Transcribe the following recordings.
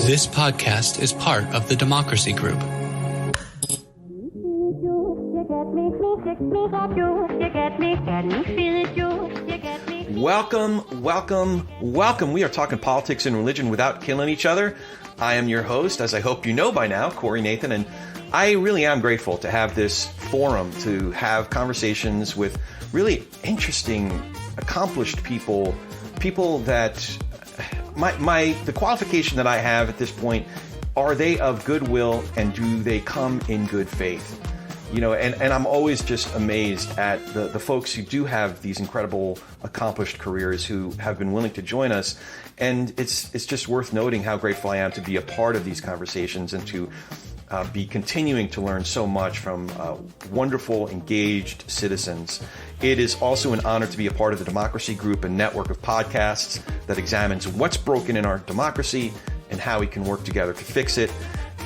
This podcast is part of the Democracy Group. Welcome. We are talking politics and religion without killing each other. I am your host, as I hope you know by now, Corey Nathan, and I really am grateful to have this forum to have conversations with really interesting, accomplished people that the qualification that I have at this point, are they of goodwill and do they come in good faith? You know, and I'm always just amazed at the folks who do have these incredible accomplished careers who have been willing to join us. And it's just worth noting how grateful I am to be a part of these conversations and to be continuing to learn so much from wonderful, engaged citizens. It is also an honor to be a part of the Democracy Group, a network of podcasts that examines what's broken in our democracy and how we can work together to fix it.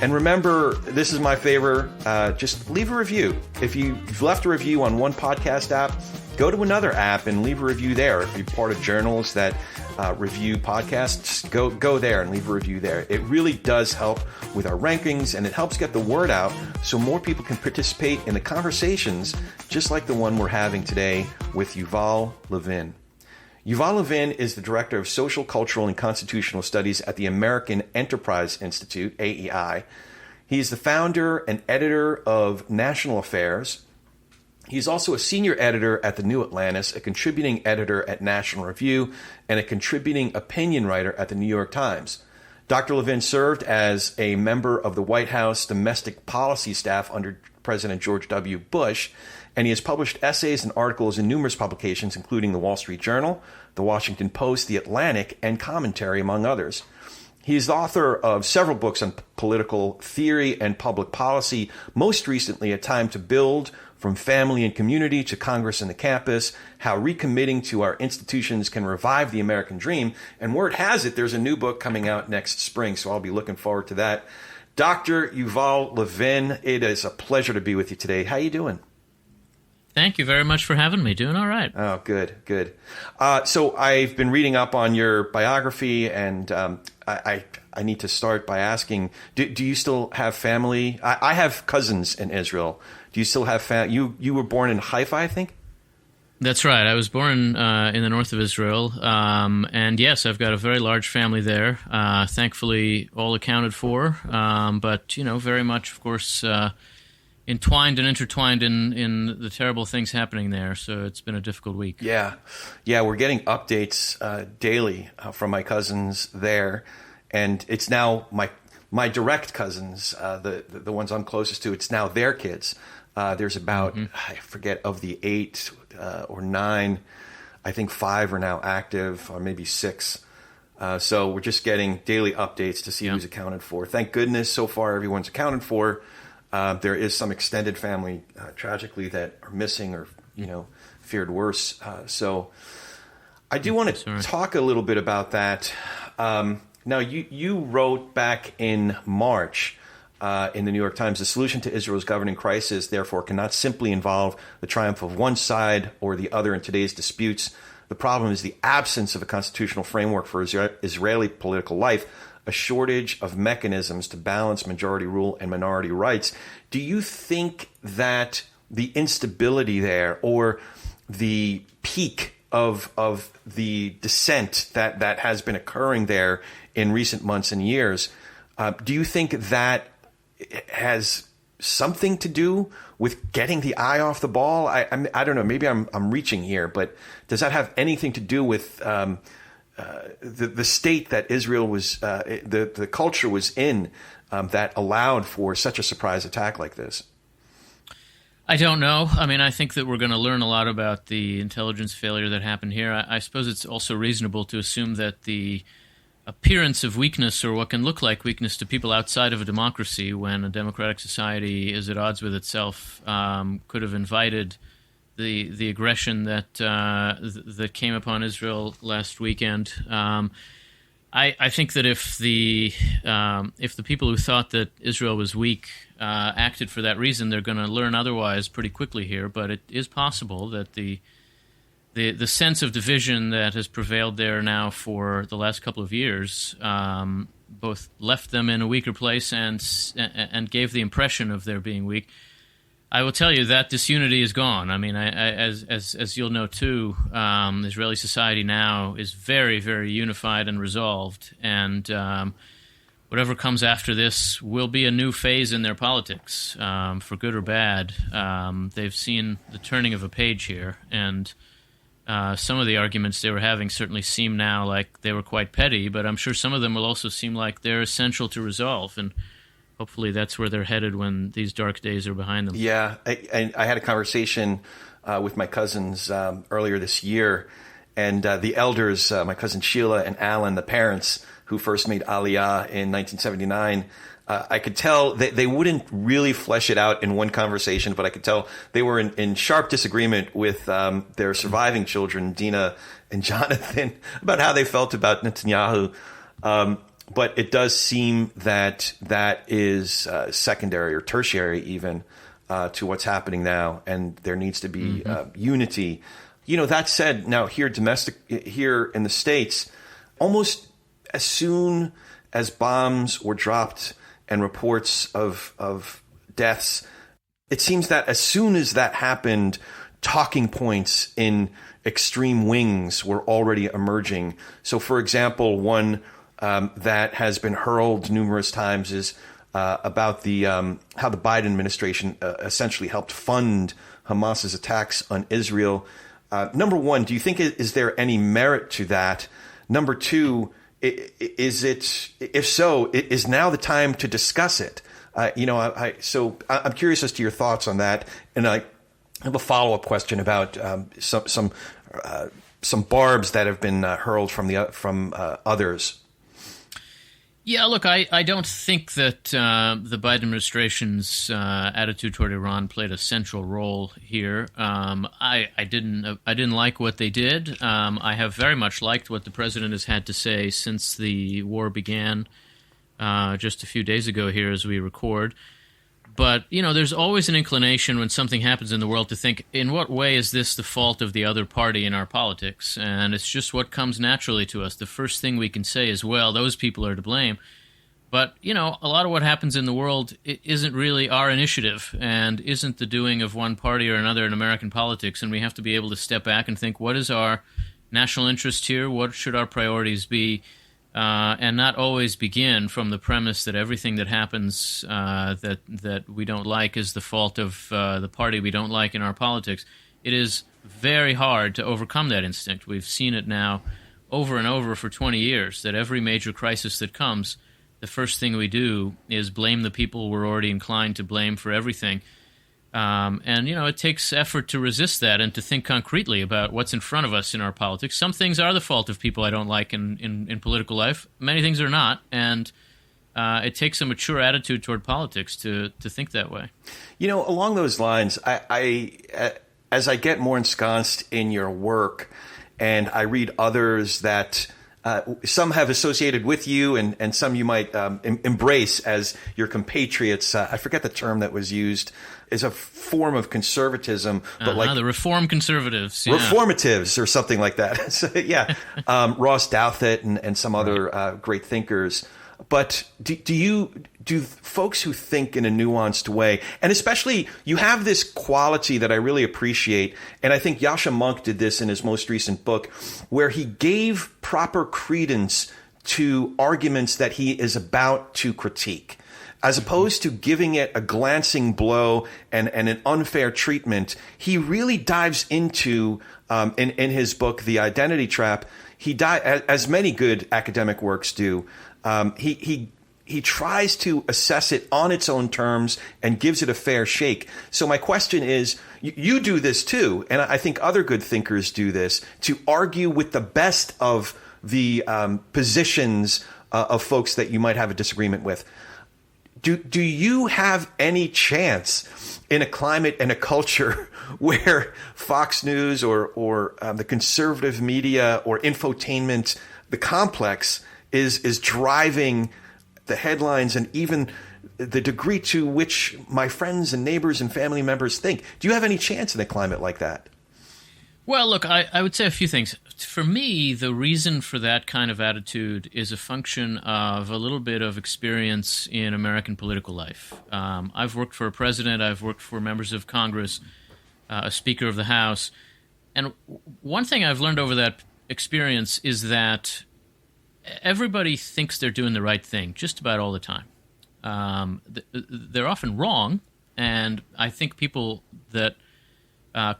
And remember, this is my favor, just leave a review. If you've left a review on one podcast app, go to another app and leave a review there. If you're part of journals that review podcasts, go there and leave a review there. It really does help with our rankings, and it helps get the word out so more people can participate in the conversations, just like the one we're having today with Yuval Levin. Yuval Levin is the Director of Social, Cultural, and Constitutional Studies at the American Enterprise Institute, AEI. He is the founder and editor of National Affairs. He's also a senior editor at The New Atlantis, a contributing editor at National Review, and a contributing opinion writer at The New York Times. Dr. Levin served as a member of the White House domestic policy staff under President George W. Bush, and he has published essays and articles in numerous publications, including the Wall Street Journal, the Washington Post, the Atlantic, and Commentary, among others. He is the author of several books on political theory and public policy, most recently A Time to Build, From Family and Community to Congress and the Campus, How Recommitting to Our Institutions Can Revive the American Dream. And word has it, there's a new book coming out next spring, so I'll be looking forward to that. Dr. Yuval Levin, it is a pleasure to be with you today. How you doing? Thank you very much for having me. Doing all right. Oh, good. So I've been reading up on your biography, and I need to start by asking, do you still have family? I have cousins in Israel. Do you still have family? You were born in Haifa, I think? That's right. I was born in the north of Israel, and yes, I've got a very large family there. Thankfully, all accounted for, but very much, of course, entwined and intertwined in the terrible things happening there. So it's been a difficult week. Yeah, we're getting updates daily from my cousins there, and it's now my direct cousins, the ones I'm closest to. It's now their kids. There's about I forget, of the 8 or 9, I think 5 are now active, or maybe 6. So we're just getting daily updates to see who's accounted for. Thank goodness so far everyone's accounted for. There is some extended family, tragically, that are missing or, feared worse. So I do want to talk a little bit about that. Now, you wrote back in March in the New York Times, the solution to Israel's governing crisis, therefore, cannot simply involve the triumph of one side or the other in today's disputes. The problem is the absence of a constitutional framework for Israeli political life, a shortage of mechanisms to balance majority rule and minority rights. Do you think that the instability there, or the peak of the dissent that has been occurring there in recent months and years, do you think that has something to do with getting the eye off the ball? I don't know. Maybe I'm reaching here, but does that have anything to do with the state that Israel was, the culture was in, that allowed for such a surprise attack like this? I don't know. I mean, I think that we're going to learn a lot about the intelligence failure that happened here. I suppose it's also reasonable to assume that the appearance of weakness, or what can look like weakness to people outside of a democracy when a democratic society is at odds with itself, could have invited the aggression that came upon Israel last weekend. I think that if the people who thought that Israel was weak acted for that reason, they're going to learn otherwise pretty quickly here. But it is possible that the sense of division that has prevailed there now for the last couple of years both left them in a weaker place and gave the impression of their being weak. I will tell you that disunity is gone. I mean, as you'll know too, Israeli society now is very, very unified and resolved, and whatever comes after this will be a new phase in their politics, for good or bad. They've seen the turning of a page here, and some of the arguments they were having certainly seem now like they were quite petty, but I'm sure some of them will also seem like they're essential to resolve, and hopefully that's where they're headed when these dark days are behind them. Yeah, I had a conversation with my cousins earlier this year, and the elders, my cousin Sheila and Alan, the parents who first made Aliyah in 1979, I could tell they wouldn't really flesh it out in one conversation, but I could tell they were in sharp disagreement with their surviving children, Dina and Jonathan, about how they felt about Netanyahu. But it does seem that is secondary or tertiary even to what's happening now, and there needs to be unity. You know, that said, now here in the States, almost as soon as bombs were dropped and reports of deaths, it seems that as soon as that happened, talking points in extreme wings were already emerging. So, for example, one that has been hurled numerous times is about the how the Biden administration essentially helped fund Hamas's attacks on Israel. Number one, do you think is there any merit to that? Number two, is it, if so, is now the time to discuss it? So I'm curious as to your thoughts on that, and I have a follow-up question about some barbs that have been hurled from others. Yeah, look, I don't think that the Biden administration's attitude toward Iran played a central role here. I didn't like what they did. I have very much liked what the president has had to say since the war began just a few days ago here as we record. But, you know, there's always an inclination when something happens in the world to think, in what way is this the fault of the other party in our politics? And it's just what comes naturally to us. The first thing we can say is, well, those people are to blame. But, you know, a lot of what happens in the world isn't really our initiative and isn't the doing of one party or another in American politics. And we have to be able to step back and think, what is our national interest here? What should our priorities be? And not always begin from the premise that everything that happens that we don't like is the fault of the party we don't like in our politics. It is very hard to overcome that instinct. We've seen it now over and over for 20 years, that every major crisis that comes, the first thing we do is blame the people we're already inclined to blame for everything. And, you know, it takes effort to resist that and to think concretely about what's in front of us in our politics. Some things are the fault of people I don't like in political life. Many things are not. And it takes a mature attitude toward politics to think that way. You know, along those lines, I as I get more ensconced in your work and I read others that some have associated with you and some you might embrace as your compatriots. I forget the term that was used. Is a form of conservatism, but like the reform conservatives, yeah. Reformatives or something like that. So, yeah, Ross Douthat and some other great thinkers. But do folks who think in a nuanced way, and especially you have this quality that I really appreciate, and I think Yasha Monk did this in his most recent book, where he gave proper credence to arguments that he is about to critique, as opposed to giving it a glancing blow and an unfair treatment. He really dives into, in his book, The Identity Trap, as many good academic works do, he tries to assess it on its own terms and gives it a fair shake. So my question is, you do this too, and I think other good thinkers do this, to argue with the best of the positions of folks that you might have a disagreement with. Do you have any chance in a climate and a culture where Fox News or the conservative media or infotainment, the complex, is driving the headlines and even the degree to which my friends and neighbors and family members think? Do you have any chance in a climate like that? Well, look, I would say a few things. For me, the reason for that kind of attitude is a function of a little bit of experience in American political life. I've worked for a president, I've worked for members of Congress, a Speaker of the House, and one thing I've learned over that experience is that everybody thinks they're doing the right thing just about all the time. They're often wrong, and I think people that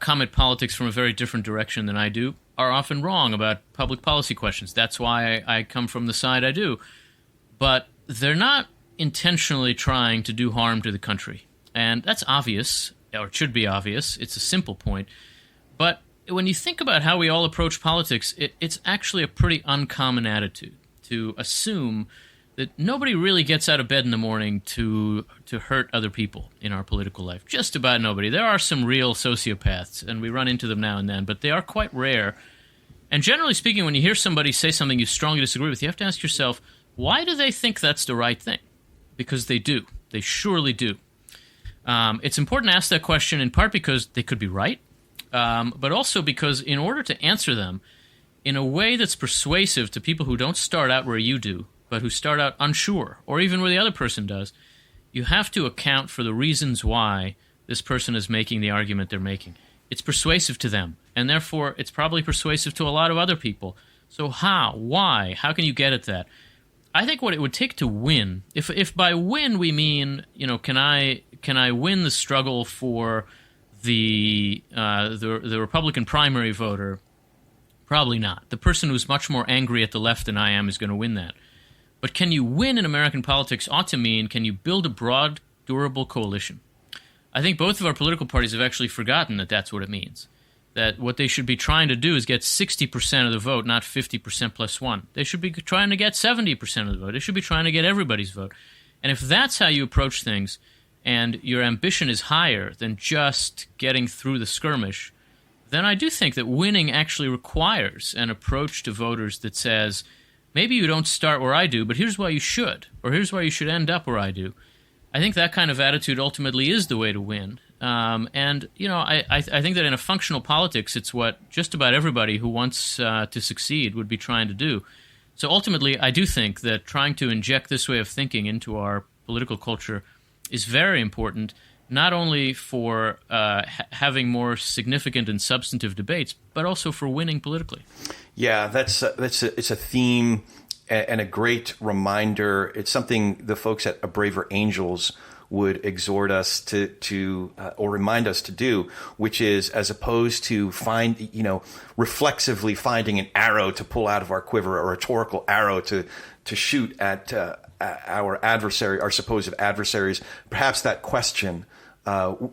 come at politics from a very different direction than I do are often wrong about public policy questions. That's why I come from the side I do. But they're not intentionally trying to do harm to the country. And that's obvious, or it should be obvious. It's a simple point. But when you think about how we all approach politics, it's actually a pretty uncommon attitude to assume that nobody really gets out of bed in the morning to hurt other people in our political life. Just about nobody. There are some real sociopaths, and we run into them now and then, but they are quite rare. And generally speaking, when you hear somebody say something you strongly disagree with, you have to ask yourself, why do they think that's the right thing? Because they do. They surely do. It's important to ask that question in part because they could be right, but also because in order to answer them in a way that's persuasive to people who don't start out where you do, but who start out unsure, or even where the other person does, you have to account for the reasons why this person is making the argument they're making. It's persuasive to them, and therefore it's probably persuasive to a lot of other people. So how? Why? How can you get at that? I think what it would take to win, if by win we mean, can I win the struggle for the Republican primary voter? Probably not. The person who's much more angry at the left than I am is going to win that. But can you win in American politics ought to mean, can you build a broad, durable coalition? I think both of our political parties have actually forgotten that that's what it means. That what they should be trying to do is get 60% of the vote, not 50% plus one. They should be trying to get 70% of the vote. They should be trying to get everybody's vote. And if that's how you approach things, and your ambition is higher than just getting through the skirmish, then I do think that winning actually requires an approach to voters that says, maybe you don't start where I do, but here's why you should, or here's why you should end up where I do. I think that kind of attitude ultimately is the way to win. I think that in a functional politics, it's what just about everybody who wants to succeed would be trying to do. So ultimately, I do think that trying to inject this way of thinking into our political culture is very important, not only for having more significant and substantive debates, but also for winning politically. Yeah, it's a theme and a great reminder. It's something the folks at A Braver Angels would exhort us to or remind us to do, which is, as opposed to reflexively finding an arrow to pull out of our quiver, a rhetorical arrow to shoot at our adversary, our supposed adversaries, perhaps that question,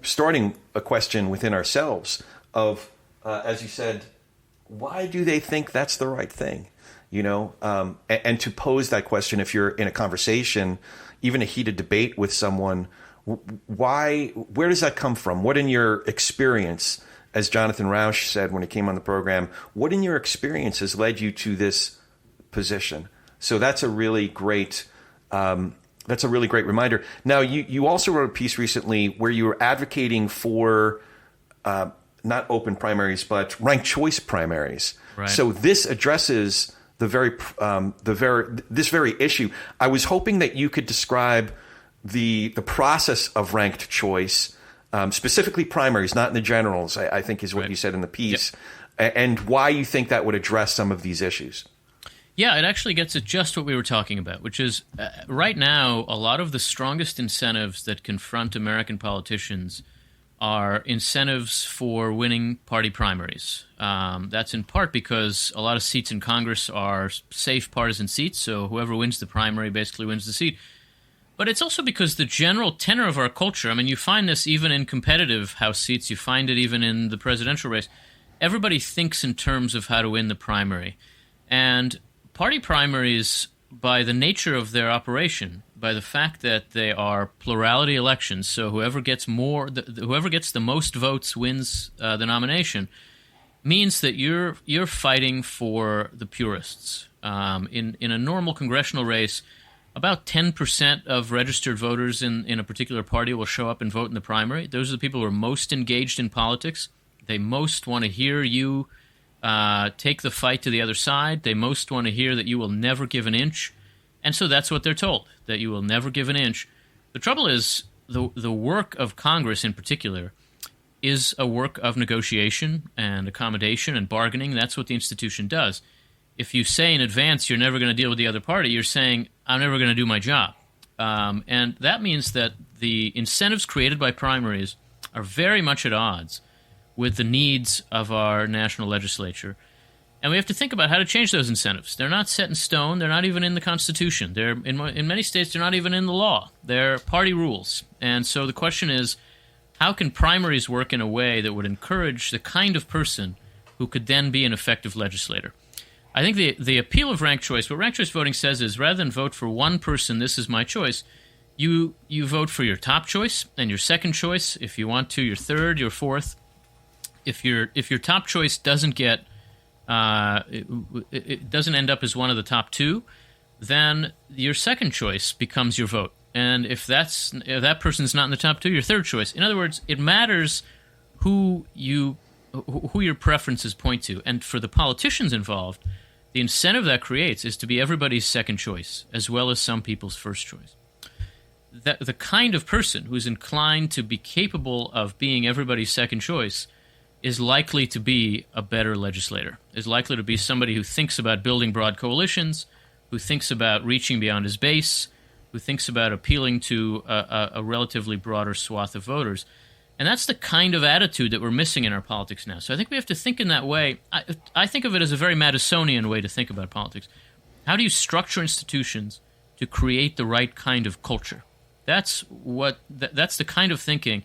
starting a question within ourselves of, as you said, why do they think that's the right thing? And to pose that question if you're in a conversation, even a heated debate with someone, where does that come from? What in your experience, as Jonathan Rausch said when he came on the program, what in your experience has led you to this position? So that's a really great reminder. Now, you also wrote a piece recently where you were advocating for not open primaries, but ranked choice primaries. Right. So this addresses this very issue. I was hoping that you could describe the process of ranked choice, specifically primaries, not in the generals, I think is what you said in the piece, and why you think that would address some of these issues. Yeah, it actually gets at just what we were talking about, which is right now a lot of the strongest incentives that confront American politicians are incentives for winning party primaries. That's in part because a lot of seats in Congress are safe partisan seats, so whoever wins the primary basically wins the seat. But it's also because the general tenor of our culture, you find this even in competitive House seats, you find it even in the presidential race, everybody thinks in terms of how to win the primary. And party primaries, by the nature of their operation, by the fact that they are plurality elections, so whoever gets the most votes wins the nomination, means that you're fighting for the purists. In a normal congressional race, about 10% of registered voters in a particular party will show up and vote in the primary. Those are the people who are most engaged in politics. They most want to hear you take the fight to the other side. They most want to hear that you will never give an inch. And so that's what they're told, that you will never give an inch. The trouble is the work of Congress in particular is a work of negotiation and accommodation and bargaining. That's what the institution does. If you say in advance you're never going to deal with the other party, you're saying, I'm never going to do my job. And that means that the incentives created by primaries are very much at odds with the needs of our national legislature. And we have to think about how to change those incentives. They're not set in stone. They're not even in the Constitution. They're in many states, they're not even in the law. They're party rules. And so the question is, how can primaries work in a way that would encourage the kind of person who could then be an effective legislator? I think the appeal of ranked choice, what ranked choice voting says is, rather than vote for one person, this is my choice, you vote for your top choice and your second choice. If you want to, your third, your fourth. If your top choice doesn't get it doesn't end up as one of the top two, then your second choice becomes your vote. And if that person's not in the top two, your third choice. In other words, it matters who your preferences point to. And for the politicians involved, the incentive that creates is to be everybody's second choice, as well as some people's first choice. The kind of person who's inclined to be capable of being everybody's second choice is likely to be a better legislator, is likely to be somebody who thinks about building broad coalitions, who thinks about reaching beyond his base, who thinks about appealing to a relatively broader swath of voters. And that's the kind of attitude that we're missing in our politics now. So I think we have to think in that way. I think of it as a very Madisonian way to think about politics. How do you structure institutions to create the right kind of culture? That's the kind of thinking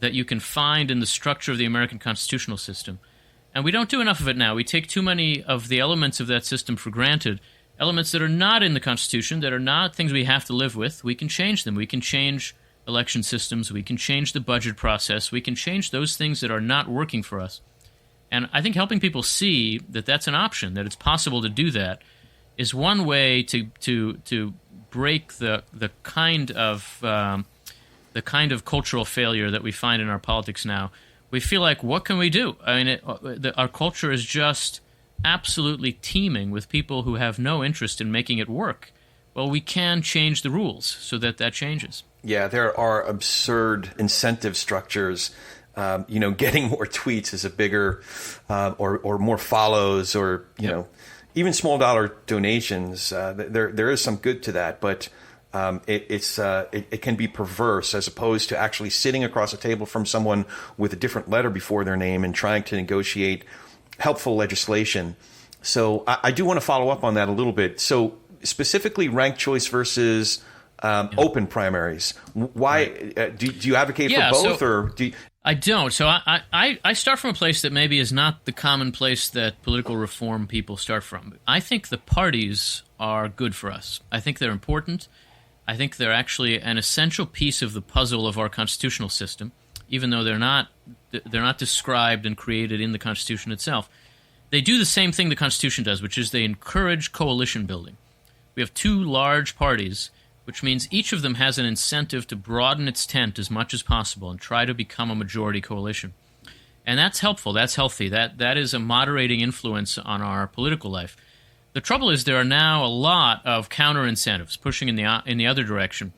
that you can find in the structure of the American constitutional system. And we don't do enough of it now. We take too many of the elements of that system for granted, elements that are not in the Constitution, that are not things we have to live with. We can change them. We can change election systems. We can change the budget process. We can change those things that are not working for us. And I think helping people see that that's an option, that it's possible to do that, is one way to break the kind of cultural failure that we find in our politics now. We feel like, what can we do? I mean, our culture is just absolutely teeming with people who have no interest in making it work. Well, we can change the rules so that changes. Yeah, there are absurd incentive structures. Getting more tweets is a bigger or more follows, or even small dollar donations. There is some good to that, but it can be perverse, as opposed to actually sitting across a table from someone with a different letter before their name and trying to negotiate helpful legislation. So I do want to follow up on that a little bit. So specifically, ranked choice versus open primaries. Why do you advocate for both, or do you? I don't. So I start from a place that maybe is not the common place that political reform people start from. I think the parties are good for us. I think they're important. I think they're actually an essential piece of the puzzle of our constitutional system, even though they're not described and created in the Constitution itself. They do the same thing the Constitution does, which is they encourage coalition building. We have two large parties, which means each of them has an incentive to broaden its tent as much as possible and try to become a majority coalition. And that's helpful. That's healthy. That is a moderating influence on our political life. The trouble is there are now a lot of counter-incentives pushing in the other direction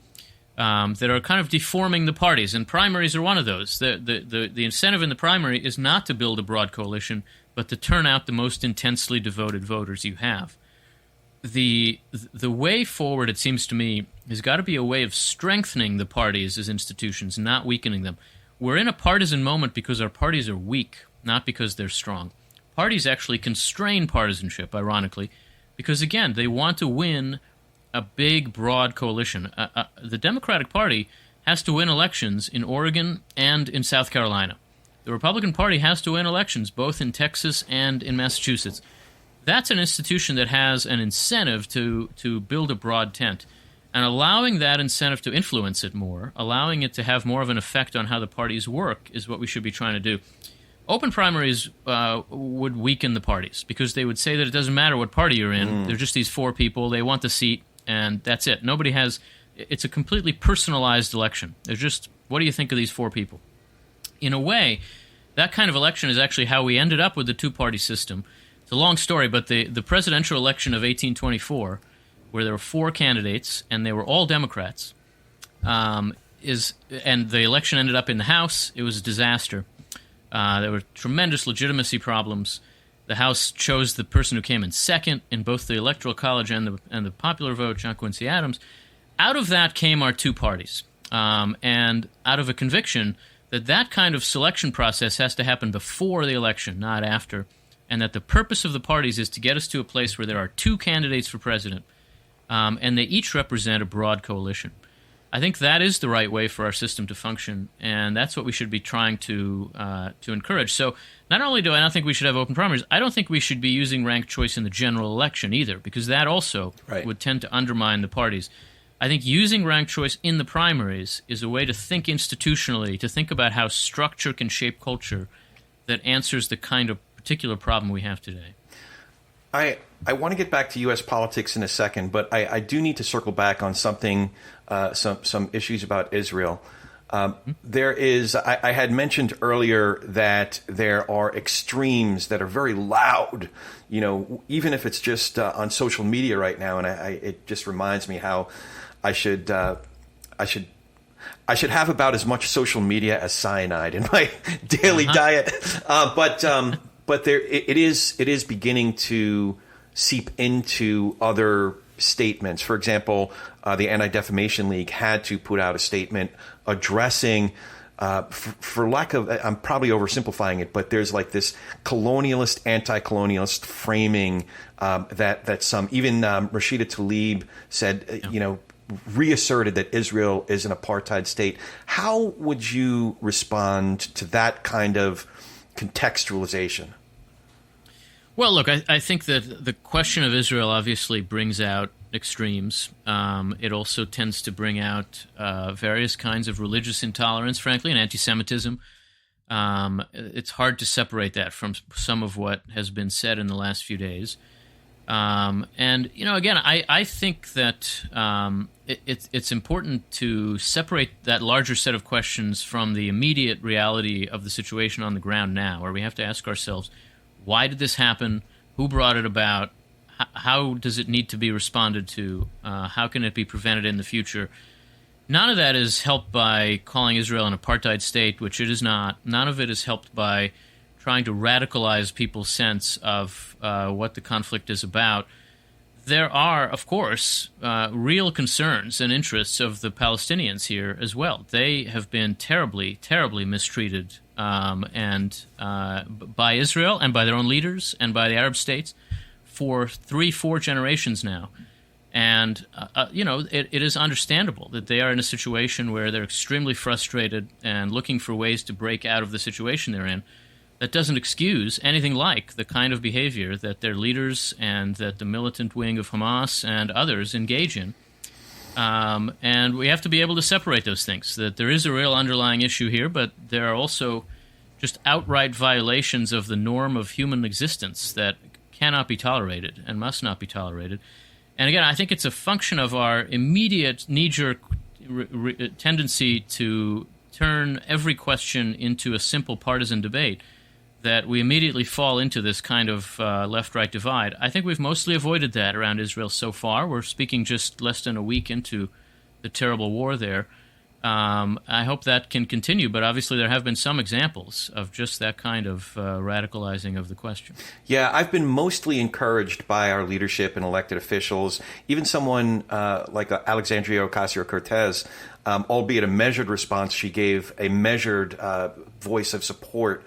that are kind of deforming the parties, and primaries are one of those. The incentive in the primary is not to build a broad coalition, but to turn out the most intensely devoted voters you have. The way forward, it seems to me, has got to be a way of strengthening the parties as institutions, not weakening them. We're in a partisan moment because our parties are weak, not because they're strong. Parties actually constrain partisanship, ironically, because, again, they want to win a big, broad coalition. The Democratic Party has to win elections in Oregon and in South Carolina. The Republican Party has to win elections both in Texas and in Massachusetts. That's an institution that has an incentive to build a broad tent. And allowing that incentive to influence it more, allowing it to have more of an effect on how the parties work, is what we should be trying to do. Open primaries would weaken the parties because they would say that it doesn't matter what party you're in. They're just these four people. They want the seat, and that's it. Nobody has – it's a completely personalized election. There's just, what do you think of these four people? In a way, that kind of election is actually how we ended up with the two-party system. It's a long story, but the presidential election of 1824, where there were 4 candidates and they were all Democrats, and the election ended up in the House. It was a disaster. There were tremendous legitimacy problems. The House chose the person who came in second in both the Electoral College and the popular vote, John Quincy Adams. Out of that came our two parties, and out of a conviction that kind of selection process has to happen before the election, not after, and that the purpose of the parties is to get us to a place where there are 2 candidates for president, and they each represent a broad coalition. I think that is the right way for our system to function, and that's what we should be trying to encourage. So not only do I not think we should have open primaries, I don't think we should be using ranked choice in the general election either, because that also would tend to undermine the parties. I think using ranked choice in the primaries is a way to think institutionally, to think about how structure can shape culture that answers the kind of particular problem we have today. I want to get back to U.S. politics in a second, but I do need to circle back on something, some issues about Israel. There is, I had mentioned earlier that there are extremes that are very loud, even if it's just on social media right now, and it just reminds me how I should have about as much social media as cyanide in my daily diet, but there it is beginning to seep into other statements. For example, the Anti-Defamation League had to put out a statement addressing, for lack of, I'm probably oversimplifying it, but there's like this colonialist, anti-colonialist framing that some, even Rashida Tlaib said, reasserted that Israel is an apartheid state. How would you respond to that kind of contextualization? Well, look, I think that the question of Israel obviously brings out extremes. It also tends to bring out various kinds of religious intolerance, frankly, and anti-Semitism. It's hard to separate that from some of what has been said in the last few days. Again, I think that it's important to separate that larger set of questions from the immediate reality of the situation on the ground now, where we have to ask ourselves, why did this happen? Who brought it about? How does it need to be responded to? How can it be prevented in the future? None of that is helped by calling Israel an apartheid state, which it is not. None of it is helped by trying to radicalize people's sense of what the conflict is about. There are, of course, real concerns and interests of the Palestinians here as well. They have been terribly, terribly mistreated by Israel and by their own leaders and by the Arab states for 3-4 generations now. And, it is understandable that they are in a situation where they're extremely frustrated and looking for ways to break out of the situation they're in. That doesn't excuse anything like the kind of behavior that their leaders and that the militant wing of Hamas and others engage in. And we have to be able to separate those things, that there is a real underlying issue here, but there are also just outright violations of the norm of human existence that cannot be tolerated and must not be tolerated. And again, I think it's a function of our immediate knee-jerk tendency to turn every question into a simple partisan debate that we immediately fall into this kind of left-right divide. I think we've mostly avoided that around Israel so far. We're speaking just less than a week into the terrible war there. I hope that can continue, but obviously there have been some examples of just that kind of radicalizing of the question. Yeah, I've been mostly encouraged by our leadership and elected officials, even someone like Alexandria Ocasio-Cortez, albeit a measured response. She gave a measured voice of support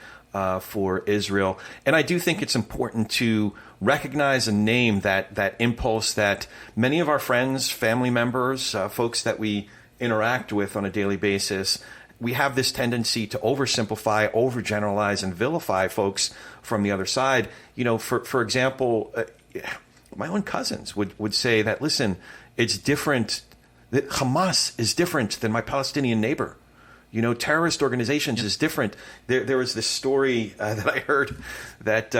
for Israel. And I do think it's important to recognize and name that impulse that many of our friends, family members, folks that we interact with on a daily basis, we have this tendency to oversimplify, overgeneralize, and vilify folks from the other side. For example, my own cousins would say that, listen, it's different, that Hamas is different than my Palestinian neighbor. Terrorist organizations is different. There was this story that I heard that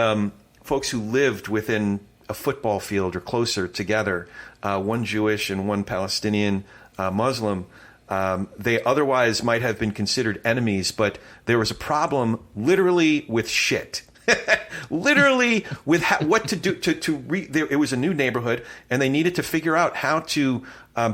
folks who lived within a football field or closer together, one Jewish and one Palestinian Muslim, They otherwise might have been considered enemies, but there was a problem literally with shit. Literally with what to do it was a new neighborhood, and they needed to figure out how to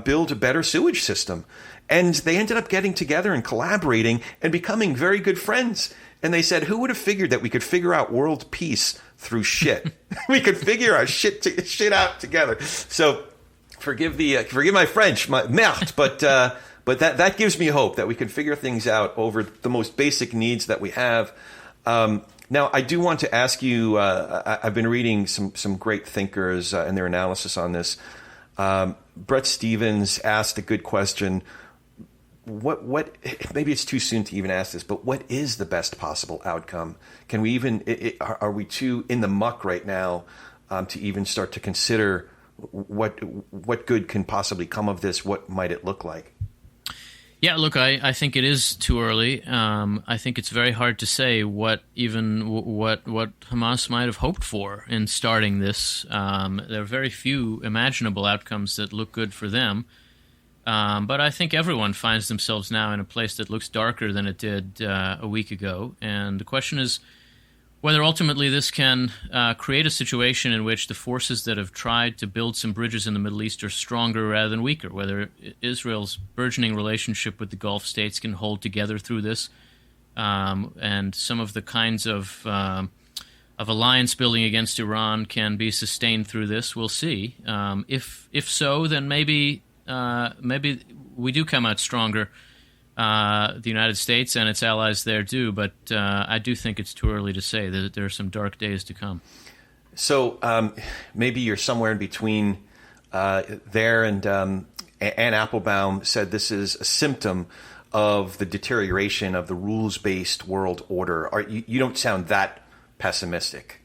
build a better sewage system. And they ended up getting together and collaborating and becoming very good friends. And they said, who would have figured that we could figure out world peace through shit? We could figure our shit out together. So forgive my French, my merde, but that gives me hope that we can figure things out over the most basic needs that we have. Now, I do want to ask you, I've been reading some great thinkers and their analysis on this. Bret Stephens asked a good question. What? Maybe it's too soon to even ask this, but what is the best possible outcome? Can we even? Are we too in the muck right now to even start to consider what good can possibly come of this? What might it look like? Yeah, look, I think it is too early. I think it's very hard to say what Hamas might have hoped for in starting this. There are very few imaginable outcomes that look good for them. But I think everyone finds themselves now in a place that looks darker than it did a week ago. And the question is whether ultimately this can create a situation in which the forces that have tried to build some bridges in the Middle East are stronger rather than weaker, whether Israel's burgeoning relationship with the Gulf states can hold together through this, and some of the kinds of alliance building against Iran can be sustained through this. We'll see. If so, then maybe we do come out stronger. The United States and its allies there do, but I do think it's too early to say that there are some dark days to come. So maybe you're somewhere in between there, and Anne Applebaum said this is a symptom of the deterioration of the rules-based world order. You don't sound that pessimistic.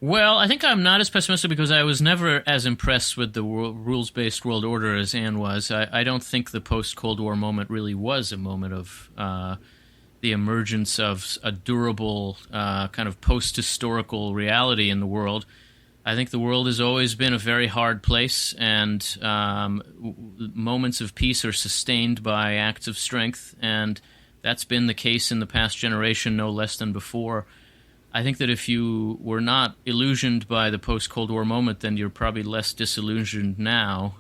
Well, I think I'm not as pessimistic because I was never as impressed with the rules-based world order as Anne was. I don't think the post-Cold War moment really was a moment of the emergence of a durable kind of post-historical reality in the world. I think the world has always been a very hard place, and moments of peace are sustained by acts of strength, and that's been the case in the past generation no less than before. I think that if you were not illusioned by the post-Cold War moment, then you're probably less disillusioned now.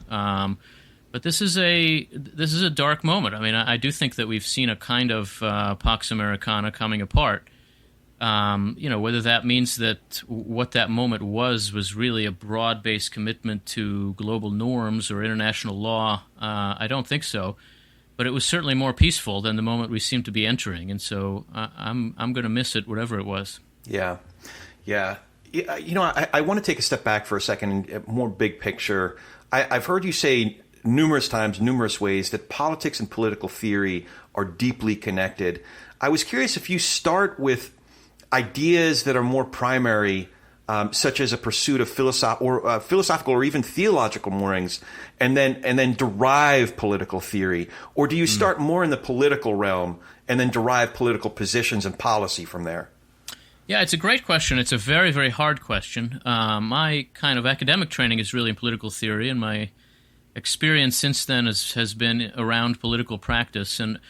But this is a dark moment. I mean, I do think that we've seen a kind of Pax Americana coming apart. Whether that means that what that moment was really a broad-based commitment to global norms or international law, I don't think so. But it was certainly more peaceful than the moment we seem to be entering, and so I'm going to miss it, whatever it was. Yeah. I want to take a step back for a second and more big picture. I've heard you say numerous times, numerous ways, that politics and political theory are deeply connected. I was curious if you start with ideas that are more primary, such as a pursuit of philosophical or even theological moorings, and then derive political theory, or do you start more in the political realm and then derive political positions and policy from there? Yeah, it's a great question. It's a very, very hard question. My kind of academic training is really in political theory, and my experience since then has been around political practice. And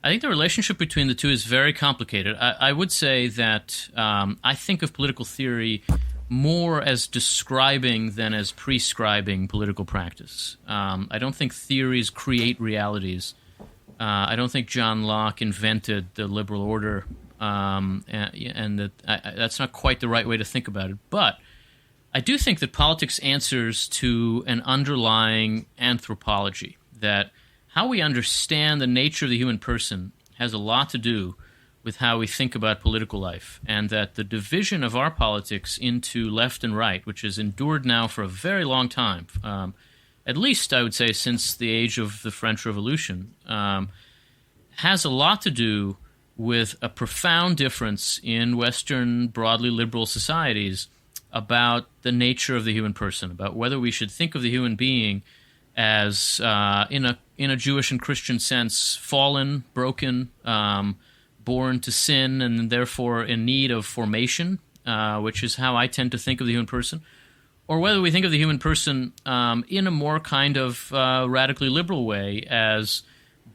I think the relationship between the two is very complicated. I would say that I think of political theory more as describing than as prescribing political practice. I don't think theories create realities. I don't think John Locke invented the liberal order. And that's not quite the right way to think about it. But I do think that politics answers to an underlying anthropology, that how we understand the nature of the human person has a lot to do with how we think about political life, and that the division of our politics into left and right, which has endured now for a very long time, at least I would say since the age of the French Revolution, has a lot to do with a profound difference in Western, broadly liberal societies about the nature of the human person, about whether we should think of the human being as, in a Jewish and Christian sense, fallen, broken, born to sin, and therefore in need of formation, which is how I tend to think of the human person, or whether we think of the human person in a more kind of radically liberal way as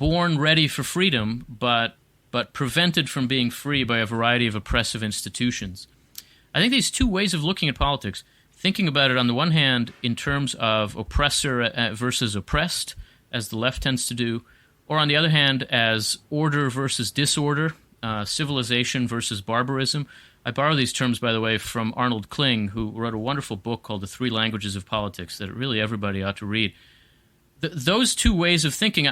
born ready for freedom, but prevented from being free by a variety of oppressive institutions. I think these two ways of looking at politics, thinking about it on the one hand in terms of oppressor versus oppressed, as the left tends to do, or on the other hand as order versus disorder, civilization versus barbarism. I borrow these terms, by the way, from Arnold Kling, who wrote a wonderful book called The Three Languages of Politics that really everybody ought to read. Those two ways of thinking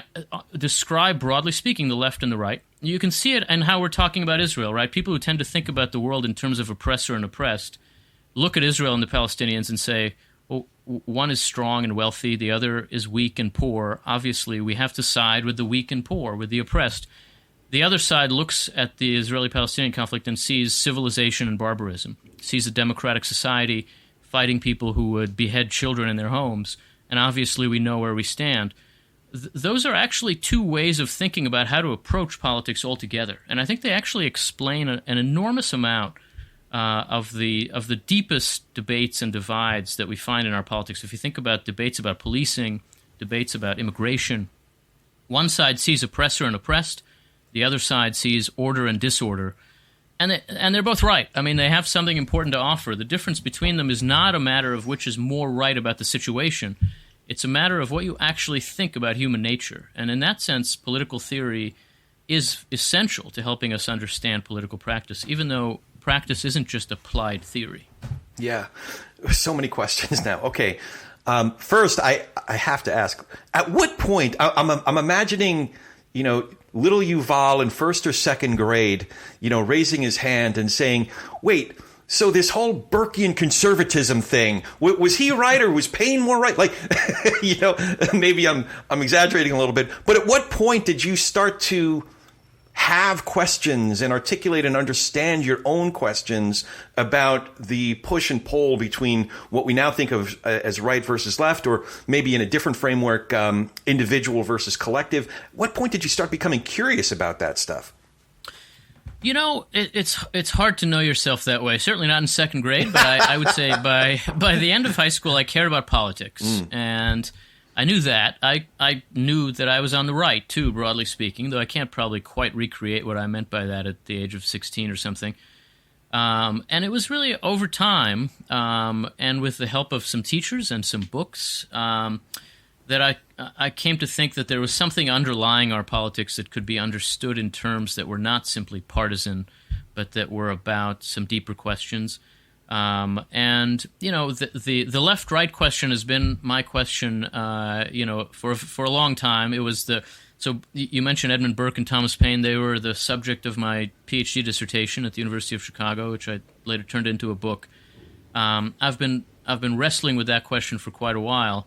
describe, broadly speaking, the left and the right. You can see it in how we're talking about Israel, right? People who tend to think about the world in terms of oppressor and oppressed look at Israel and the Palestinians and say, well, one is strong and wealthy, the other is weak and poor. Obviously, we have to side with the weak and poor, with the oppressed. The other side looks at the Israeli-Palestinian conflict and sees civilization and barbarism, sees a democratic society fighting people who would behead children in their homes, and obviously we know where we stand. Those are actually two ways of thinking about how to approach politics altogether, and I think they actually explain an enormous amount of the deepest debates and divides that we find in our politics. If you think about debates about policing, debates about immigration, one side sees oppressor and oppressed, the other side sees order and disorder, and they're both right. I mean, they have something important to offer. The difference between them is not a matter of which is more right about the situation. It's a matter of what you actually think about human nature. And in that sense, political theory is essential to helping us understand political practice, even though practice isn't just applied theory. Yeah, so many questions now. Okay, first I have to ask: at what point? I'm imagining, little Yuval in first or second grade, raising his hand and saying, "Wait, so this whole Burkean conservatism thing, was he right or was Paine more right?" Like, maybe I'm exaggerating a little bit, but at what point did you start to have questions and articulate and understand your own questions about the push and pull between what we now think of as right versus left, or maybe in a different framework, individual versus collective? What point did you start becoming curious about that stuff? It's hard to know yourself that way. Certainly not in second grade, but I would say by the end of high school, I cared about politics, and I knew that. I knew that I was on the right, too, broadly speaking, though I can't probably quite recreate what I meant by that at the age of 16 or something. And it was really over time, and with the help of some teachers and some books, that I came to think that there was something underlying our politics that could be understood in terms that were not simply partisan, but that were about some deeper questions. And the left-right question has been my question, for a long time. It was so you mentioned Edmund Burke and Thomas Paine. They were the subject of my PhD dissertation at the University of Chicago, which I later turned into a book. I've been wrestling with that question for quite a while,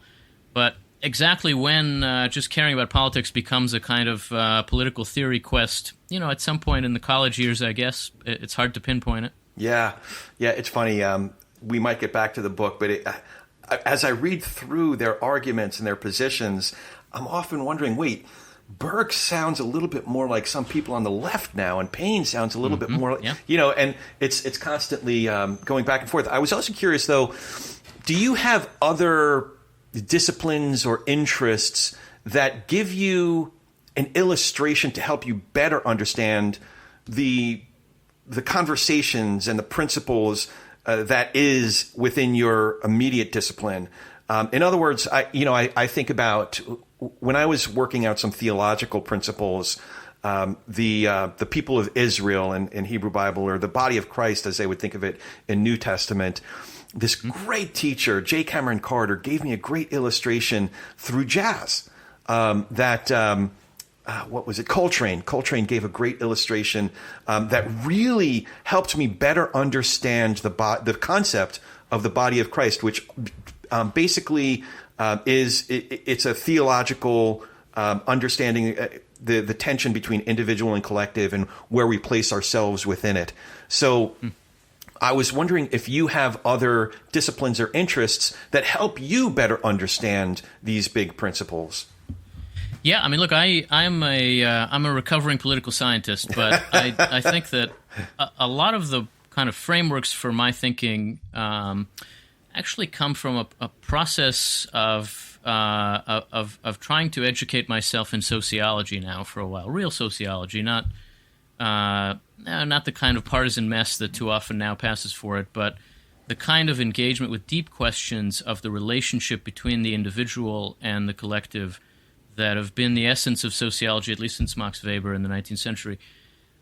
but exactly when just caring about politics becomes a kind of political theory quest, at some point in the college years, I guess, it's hard to pinpoint it. Yeah, it's funny. We might get back to the book, but as I read through their arguments and their positions, I'm often wondering, wait, Burke sounds a little bit more like some people on the left now, and Paine sounds a little bit more, and it's constantly going back and forth. I was also curious, though, do you have other disciplines or interests that give you an illustration to help you better understand the conversations and the principles that is within your immediate discipline? In other words, I think about when I was working out some theological principles, the people of Israel in Hebrew Bible, or the body of Christ as they would think of it in New Testament. This great teacher, J. Cameron Carter, gave me a great illustration through jazz what was it? Coltrane. Coltrane gave a great illustration that really helped me better understand the concept of the body of Christ, which basically it's a theological understanding the tension between individual and collective and where we place ourselves within it. So I was wondering if you have other disciplines or interests that help you better understand these big principles. Yeah, I mean, look, I'm a recovering political scientist, but I think that a lot of the kind of frameworks for my thinking actually come from a process of of trying to educate myself in sociology now for a while, real sociology, not the kind of partisan mess that too often now passes for it, but the kind of engagement with deep questions of the relationship between the individual and the collective that have been the essence of sociology, at least since Max Weber in the 19th century.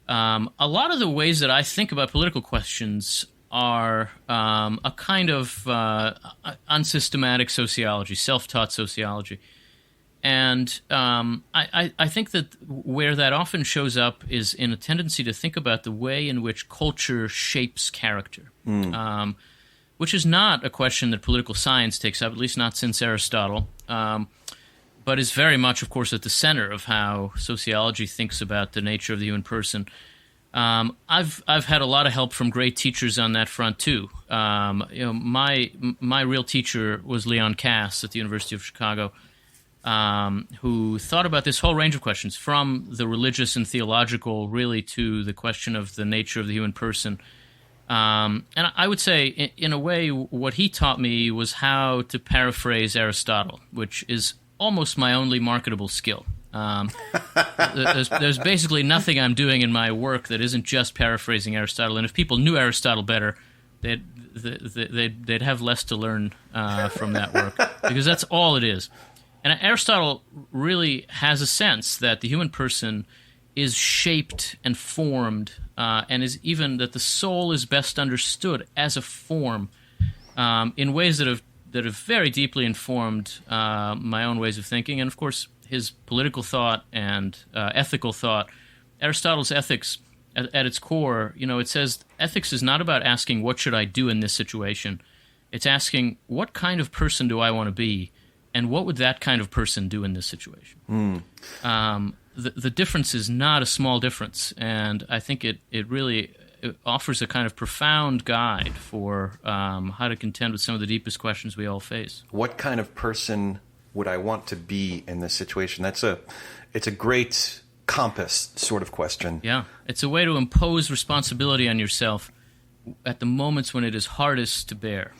A lot of the ways that I think about political questions are a kind of unsystematic sociology, self-taught sociology. And I think that where that often shows up is in a tendency to think about the way in which culture shapes character, which is not a question that political science takes up, at least not since Aristotle, but is very much, of course, at the center of how sociology thinks about the nature of the human person. I've had a lot of help from great teachers on that front too. My real teacher was Leon Kass at the University of Chicago, who thought about this whole range of questions, from the religious and theological, really, to the question of the nature of the human person. And I would say, in a way, what he taught me was how to paraphrase Aristotle, which is almost my only marketable skill. There's basically nothing I'm doing in my work that isn't just paraphrasing Aristotle. And if people knew Aristotle better, they'd have less to learn from that work, because that's all it is. And Aristotle really has a sense that the human person is shaped and formed, and is even that the soul is best understood as a form, in ways that have very deeply informed my own ways of thinking, and of course his political thought and ethical thought. Aristotle's ethics, at its core, it says ethics is not about asking what should I do in this situation. It's asking what kind of person do I want to be, and what would that kind of person do in this situation? The difference is not a small difference, and I think it really offers a kind of profound guide for how to contend with some of the deepest questions we all face. What kind of person would I want to be in this situation? It's a great compass sort of question. Yeah, it's a way to impose responsibility on yourself at the moments when it is hardest to bear.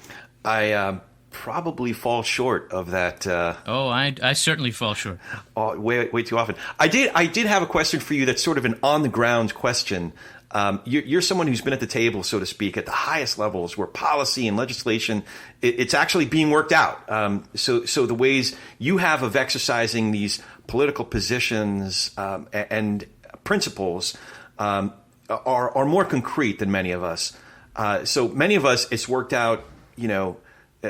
I probably fall short of that. I certainly fall short. Way too often. I did have a question for you that's sort of an on-the-ground question. You're someone who's been at the table, so to speak, at the highest levels where policy and legislation, it's actually being worked out. So the ways you have of exercising these political positions and principles are more concrete than many of us. So many of us, it's worked out,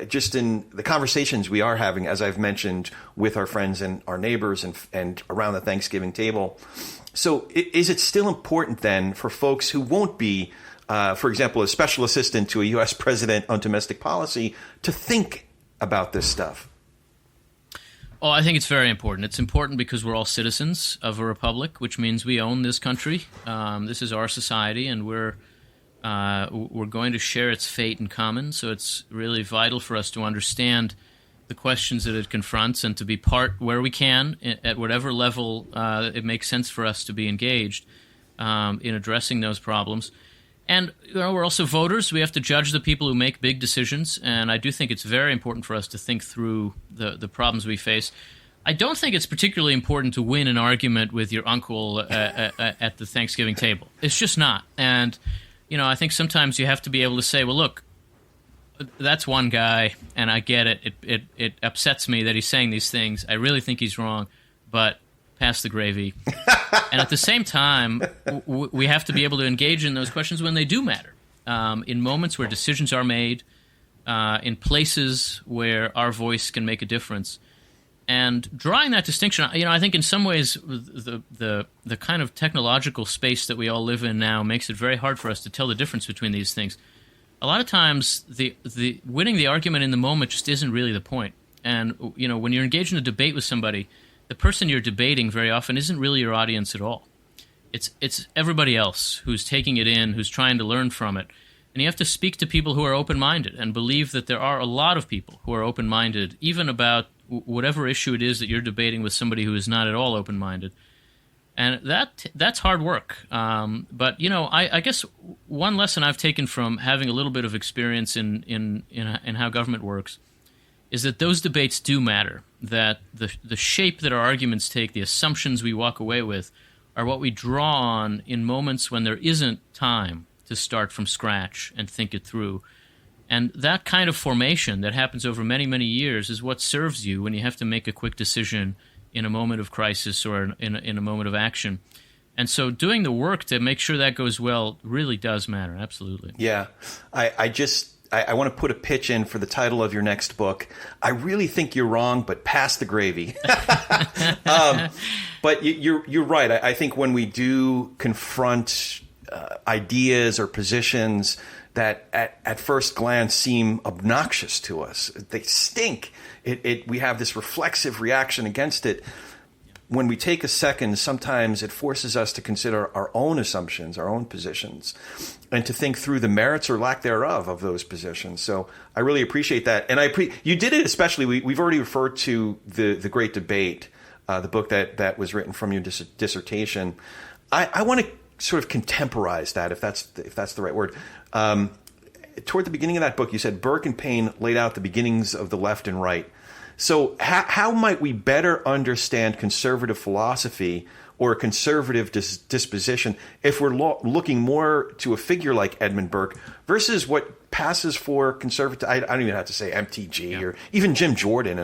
just in the conversations we are having, as I've mentioned, with our friends and our neighbors and around the Thanksgiving table. So is it still important then for folks who won't be, for example, a special assistant to a U.S. president on domestic policy to think about this stuff? Oh, I think it's very important. It's important because we're all citizens of a republic, which means we own this country. This is our society, and we're going to share its fate in common. So it's really vital for us to understand the questions that it confronts and to be part where we can, at whatever level it makes sense for us to be engaged in addressing those problems. And we're also voters. We have to judge the people who make big decisions, and I do think it's very important for us to think through the problems we face. I don't think it's particularly important to win an argument with your uncle at the Thanksgiving table. It's just not. And I think sometimes you have to be able to say, well, look, that's one guy, and I get it. It upsets me that he's saying these things. I really think he's wrong, but pass the gravy. And at the same time, we have to be able to engage in those questions when they do matter, in moments where decisions are made, in places where our voice can make a difference. And drawing that distinction, I think in some ways the kind of technological space that we all live in now makes it very hard for us to tell the difference between these things. A lot of times, the winning the argument in the moment just isn't really the point. And when you're engaged in a debate with somebody, the person you're debating very often isn't really your audience at all. It's everybody else who's taking it in, who's trying to learn from it. And you have to speak to people who are open-minded and believe that there are a lot of people who are open-minded, even about whatever issue it is that you're debating with somebody who is not at all open-minded. And that's hard work. But, I guess one lesson I've taken from having a little bit of experience in how government works is that those debates do matter, that the shape that our arguments take, the assumptions we walk away with, are what we draw on in moments when there isn't time to start from scratch and think it through. And that kind of formation that happens over many, many years is what serves you when you have to make a quick decision in a moment of crisis or in a moment of action. And so doing the work to make sure that goes well really does matter, absolutely. Yeah. I want to put a pitch in for the title of your next book. I really think you're wrong, but pass the gravy. But you're right. I think when we do confront ideas or positions that at first glance seem obnoxious to us, they stink. We have this reflexive reaction against it. When we take a second, sometimes it forces us to consider our own assumptions, our own positions, and to think through the merits or lack thereof of those positions. So I really appreciate that. And you did it especially, we've already referred to the Great Debate, the book that was written from your dissertation. I want to sort of contemporize that, if that's the right word. Toward the beginning of that book, you said Burke and Paine laid out the beginnings of the left and right. So how might we better understand conservative philosophy or a conservative disposition if we're looking more to a figure like Edmund Burke versus what passes for conservative? I don't even have to say MTG or even Jim Jordan,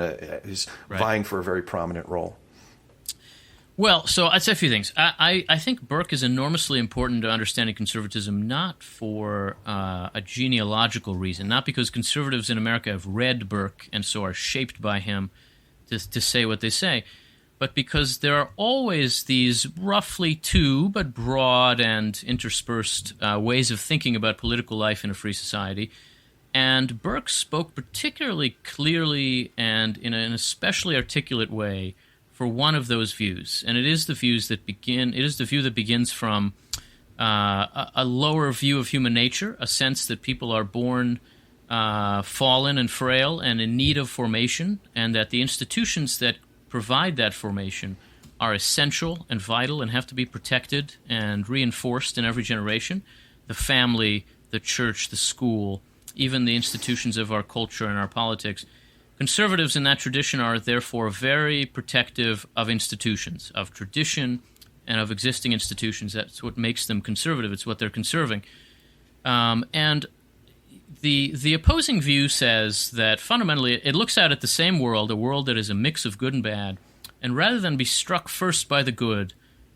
who's vying for a very prominent role. Well, so I'd say a few things. I think Burke is enormously important to understanding conservatism, not for a genealogical reason, not because conservatives in America have read Burke and so are shaped by him to say what they say, but because there are always these roughly two, but broad and interspersed ways of thinking about political life in a free society. And Burke spoke particularly clearly and in an especially articulate way for one of those views, and it is the view that begins from a lower view of human nature, a sense that people are born fallen and frail and in need of formation, and that the institutions that provide that formation are essential and vital and have to be protected and reinforced in every generation. The family, the church, the school, even the institutions of our culture and our politics. Conservatives in that tradition are therefore very protective of institutions, of tradition, and of existing institutions. That's what makes them conservative. It's what they're conserving. And the opposing view says that fundamentally it looks out at the same world, a world that is a mix of good and bad, and rather than be struck first by the good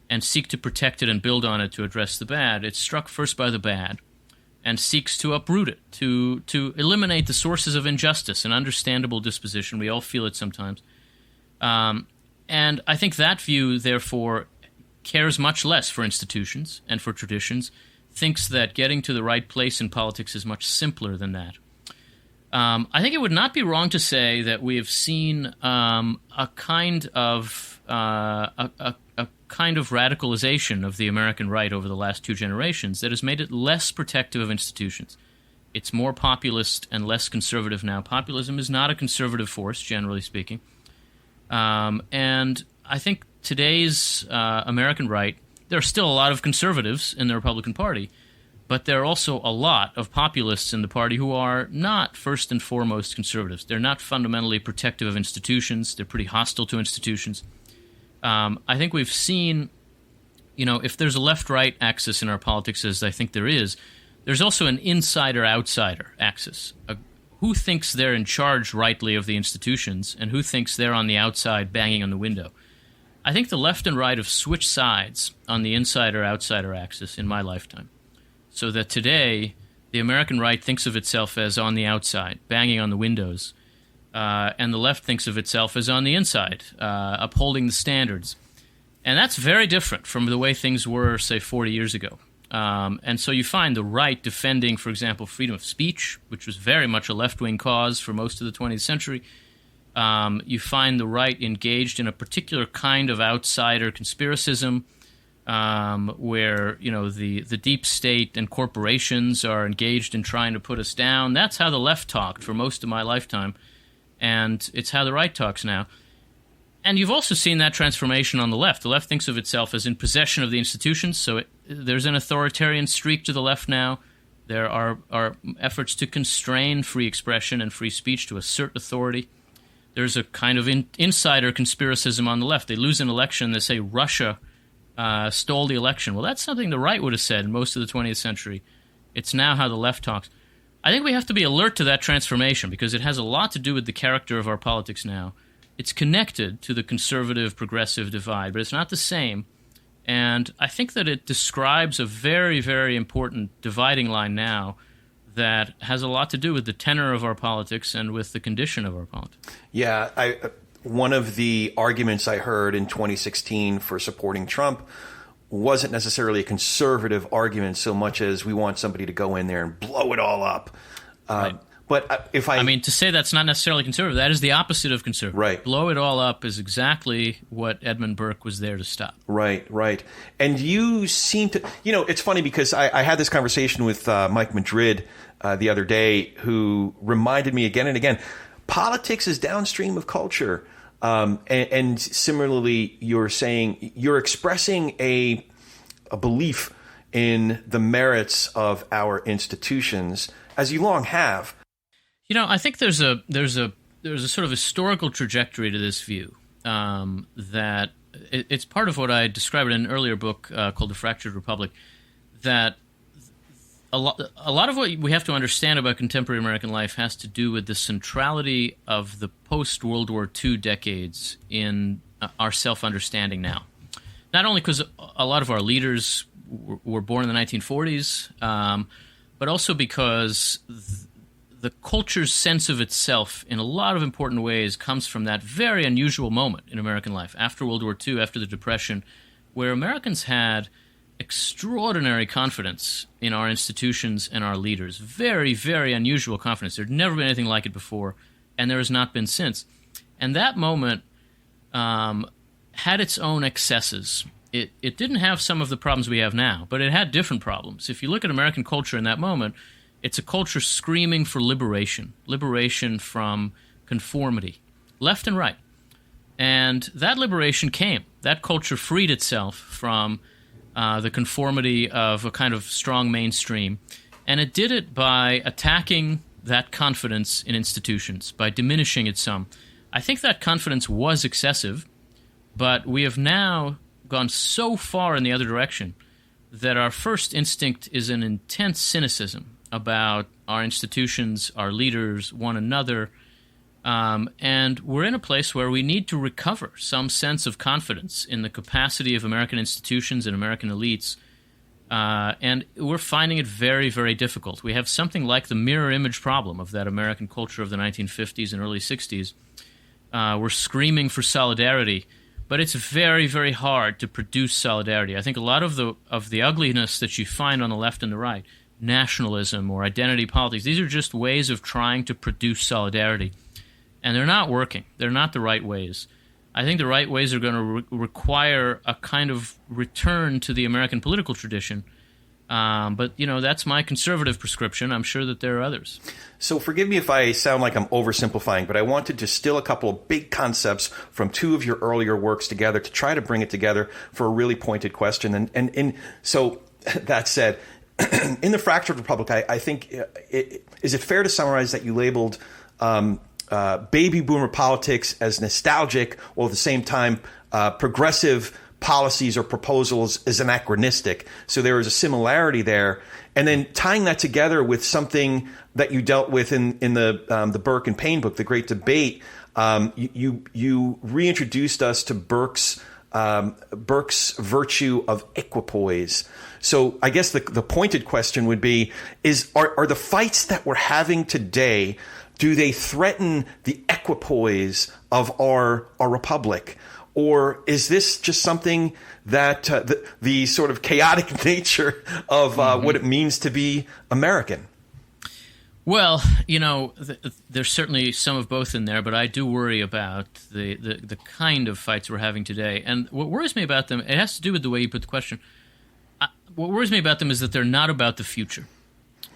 and seek to protect it and build on it to address the bad, it's struck first by the bad and seeks to uproot it, to eliminate the sources of injustice, an understandable disposition. We all feel it sometimes. And I think that view, therefore, cares much less for institutions and for traditions, thinks that getting to the right place in politics is much simpler than that. I think it would not be wrong to say that we have seen a kind of radicalization of the American right over the last two generations that has made it less protective of institutions. It's more populist and less conservative now. Populism is not a conservative force, generally speaking. And I think today's American right, there are still a lot of conservatives in the Republican Party, but there are also a lot of populists in the party who are not first and foremost conservatives. They're not fundamentally protective of institutions. They're pretty hostile to institutions. I think we've seen, if there's a left-right axis in our politics, as I think there is, there's also an insider-outsider axis. Who thinks they're in charge rightly of the institutions, and who thinks they're on the outside banging on the window? I think the left and right have switched sides on the insider-outsider axis in my lifetime, so that today the American right thinks of itself as on the outside, banging on the windows, and the left thinks of itself as on the inside, upholding the standards. And that's very different from the way things were, say, 40 years ago. And so you find the right defending, for example, freedom of speech, which was very much a left-wing cause for most of the 20th century. You find the right engaged in a particular kind of outsider conspiracism, where the deep state and corporations are engaged in trying to put us down. That's how the left talked for most of my lifetime. And it's how the right talks now. And you've also seen that transformation on the left. The left thinks of itself as in possession of the institutions, so there's an authoritarian streak to the left now. There are efforts to constrain free expression and free speech, to assert authority. there's a kind of insider conspiracism on the left. They lose an election, they say Russia stole the election. Well, that's something the right would have said in most of the 20th century. It's now how the left talks. I think we have to be alert to that transformation because it has a lot to do with the character of our politics now. It's connected to the conservative-progressive divide, but it's not the same. And I think that it describes a very, very important dividing line now that has a lot to do with the tenor of our politics and with the condition of our politics. Yeah, one of the arguments I heard in 2016 for supporting Trump wasn't necessarily a conservative argument so much as we want somebody to go in there and blow it all up. Right. But I mean, to say that's not necessarily conservative, that is the opposite of conservative. Right. Blow it all up is exactly what Edmund Burke was there to stop. Right. And you seem to, it's funny because I had this conversation with Mike Madrid the other day, who reminded me again and again, politics is downstream of culture. And similarly, you're saying you're expressing a belief in the merits of our institutions, as you long have. I think there's a sort of historical trajectory to this view that it's part of what I described in an earlier book called The Fractured Republic, that a lot of what we have to understand about contemporary American life has to do with the centrality of the post-World War II decades in our self-understanding now. Not only because a lot of our leaders were born in the 1940s, but also because the culture's sense of itself in a lot of important ways comes from that very unusual moment in American life, after World War II, after the Depression, where Americans had extraordinary confidence in our institutions and our leaders. Very, very unusual confidence. There'd never been anything like it before, and there has not been since. And that moment had its own excesses. It didn't have some of the problems we have now, but it had different problems. If you look at American culture in that moment, it's a culture screaming for liberation from conformity, left and right. And that liberation came. That culture freed itself from the conformity of a kind of strong mainstream. And it did it by attacking that confidence in institutions, by diminishing it some. I think that confidence was excessive, but we have now gone so far in the other direction that our first instinct is an intense cynicism about our institutions, our leaders, one another, and we're in a place where we need to recover some sense of confidence in the capacity of American institutions and American elites, and we're finding it very, very difficult. We have something like the mirror image problem of that American culture of the 1950s and early 60s. We're screaming for solidarity, but it's very, very hard to produce solidarity. I think a lot of the ugliness that you find on the left and the right, nationalism or identity politics, these are just ways of trying to produce solidarity. And they're not working. They're not the right ways. I think the right ways are going to require a kind of return to the American political tradition. But, that's my conservative prescription. I'm sure that there are others. So forgive me if I sound like I'm oversimplifying, but I want to distill a couple of big concepts from two of your earlier works together to try to bring it together for a really pointed question. And so that said, in The Fractured Republic, I think, is it fair to summarize that you labeled baby boomer politics as nostalgic, while at the same time progressive policies or proposals as anachronistic? So there is a similarity there. And then tying that together with something that you dealt with in the Burke and Payne book, The Great Debate, you reintroduced us to Burke's virtue of equipoise. So I guess the pointed question would be, are the fights that we're having today, do they threaten the equipoise of our republic? Or is this just something that the sort of chaotic nature of what it means to be American? Well, there's certainly some of both in there, but I do worry about the kind of fights we're having today. And what worries me about them, it has to do with the way you put the question. What worries me about them is that they're not about the future.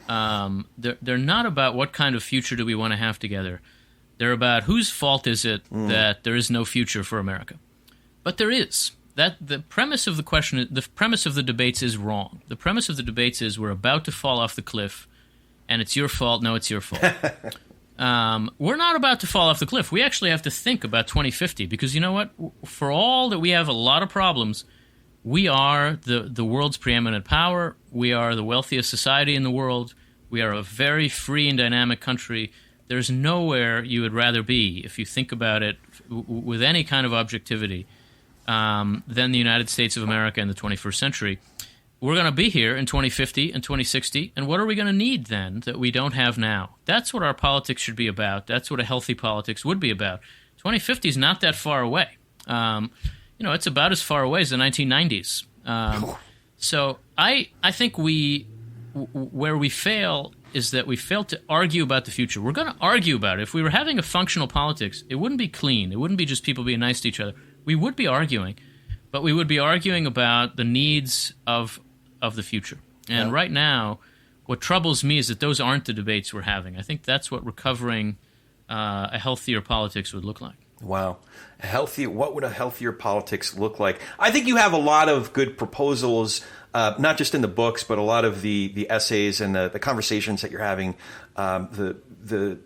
They're not about what kind of future do we want to have together. They're about whose fault is it that there is no future for America. But there is. That the premise of the question, the premise of the debates is wrong. The premise of the debates is we're about to fall off the cliff, and it's your fault. No, it's your fault. we're not about to fall off the cliff. We actually have to think about 2050 because you know what? For all that we have a lot of problems, we are the world's preeminent power. We are the wealthiest society in the world. We are a very free and dynamic country. There's nowhere you would rather be, if you think about it with any kind of objectivity, than the United States of America in the 21st century. We're going to be here in 2050 and 2060, and what are we going to need then that we don't have now? That's what our politics should be about. That's what a healthy politics would be about. 2050 is not that far away. It's about as far away as the 1990s. So I think where we fail is that we fail to argue about the future. We're going to argue about it. If we were having a functional politics, it wouldn't be clean. It wouldn't be just people being nice to each other. We would be arguing, but we would be arguing about the needs of the future. And right now, what troubles me is that those aren't the debates we're having. I think that's what recovering a healthier politics would look like. Wow. What would a healthier politics look like? I think you have a lot of good proposals, not just in the books, but a lot of the essays and the conversations that you're having, the